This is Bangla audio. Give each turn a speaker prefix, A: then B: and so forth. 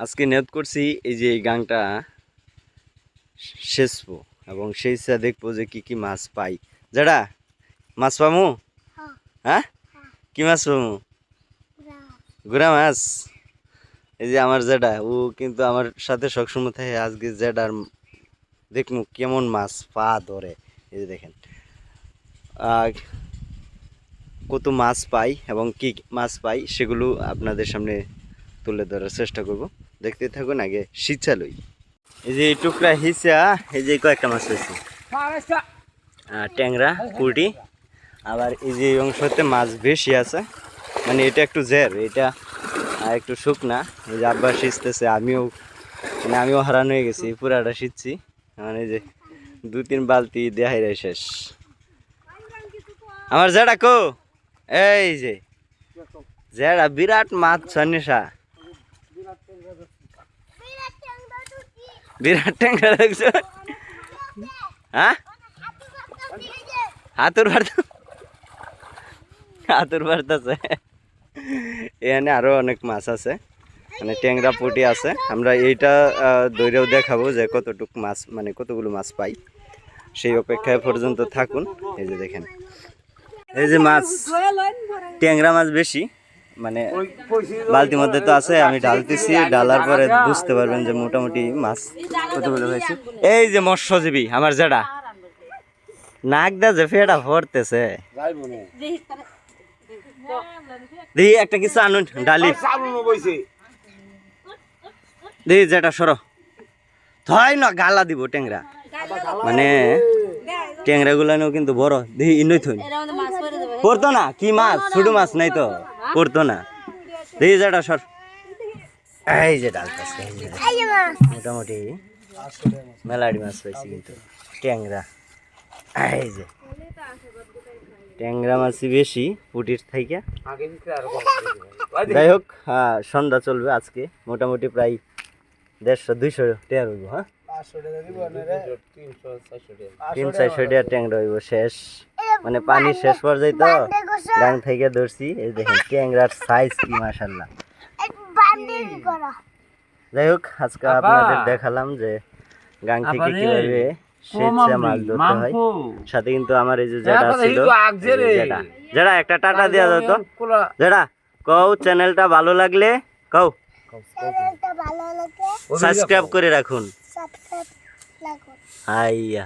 A: আজকে নিয়ত করছি এই যে এই গাংটা শেষবো এবং সেই সা দেখবো যে কি কি মাছ পাই। যারা মাছ পামু, হ্যাঁ কি মাছ পামু? গুড়া মাছ। এই যে আমার জেডা ও কিন্তু আমার সাথে সবসময় থাকে। আজকে জেডার দেখমু কেমন মাছ পা ধরে। এই যে দেখেন কত মাছ পাই এবং কি মাছ পাই সেগুলো আপনাদের সামনে তুলে ধরার চেষ্টা করব। দেখতে থাকুন, আগে শীতচালই। এই যে টুকরা হিসা, এই যে কয়েকটা মাছ হয়েছে, ট্যাংরা পুঁটি। আবার এই যে অংশতে মাছ বেশি আছে, মানে এটা একটু জের, এটা একটু শুকনা। এই যে আব্বা সিঁচতেছে, আমিও হারান হয়ে গেছি, পুরাটা সিঁচছি। মানে যে 2-3 বালতি দেখাই রে শেষ। আমার জেডা কো, এই যে জেডা বিরাট মাছ সন্নিসা, বিরাট ট্যাংরা দেখছো? হ্যাঁ হাতুর বাড়তেছে। এখানে আরো অনেক মাছ আছে, মানে ট্যাংরা পুঁটি আছে। আমরা এইটা দৈরেও দেখাবো যে কতটুক মাছ, মানে কতগুলো মাছ পাই। সেই অপেক্ষায় পর্যন্ত থাকুন। এই যে দেখেন, এই যে মাছ, ট্যাংরা মাছ বেশি, মানে বালতির মধ্যে তো আছে। আমি ঢালতেছি, ঢালার পরে বুঝতে পারবেন যে মোটামুটি মাছ কতগুলো হয়েছে। এই যে মৎস্যজীবী আমার যেটা নাক দা যে ফেটা ভরতেছে, দেখি একটা কিছু আনুন ডালি, দেখি যেটা সরো থয় না গালা দিব ট্যাংরা, মানে ট্যাংরা গুলানো কিন্তু বড়। দেখি ইনই থই পড়তো না, কি মাছ ছোট মাছ নাই তো পড়তো না। দেখি যেটা সর, এই যে ডালতেছে মোটামুটি মেলাডি মাছ পাইছি কিন্তু ট্যাংরা। এই যে ট্যাংরা মাছই বেশি পুটির থেকে। যাই হোক, সন্ধ্যা চলবে আজকে, মোটামুটি প্রায় 150-200 টাকা হইব। হ্যাঁ 300-400 টাকা ট্যাংরা হইব শেষ, মানে পানি শেষ পর্যায়ে তো গাং থেকে ধরছি। এই দেখেন ট্যাংরার সাইজ কি মাশাআল্লাহ। যাই হোক, আজকে আপনাদের দেখালাম যে গাং থেকে কিভাবে স্বেচ্ছা মাছ ধরতে হয়। সাথে কিন্তু আমার এই যে যেটা ছিল, যেটা একটা টাটা দেওয়া যেত, যেটা কও চ্যানেলটা ভালো লাগলে কও সাবস্ক্রাইব করে রাখুন। আইয়া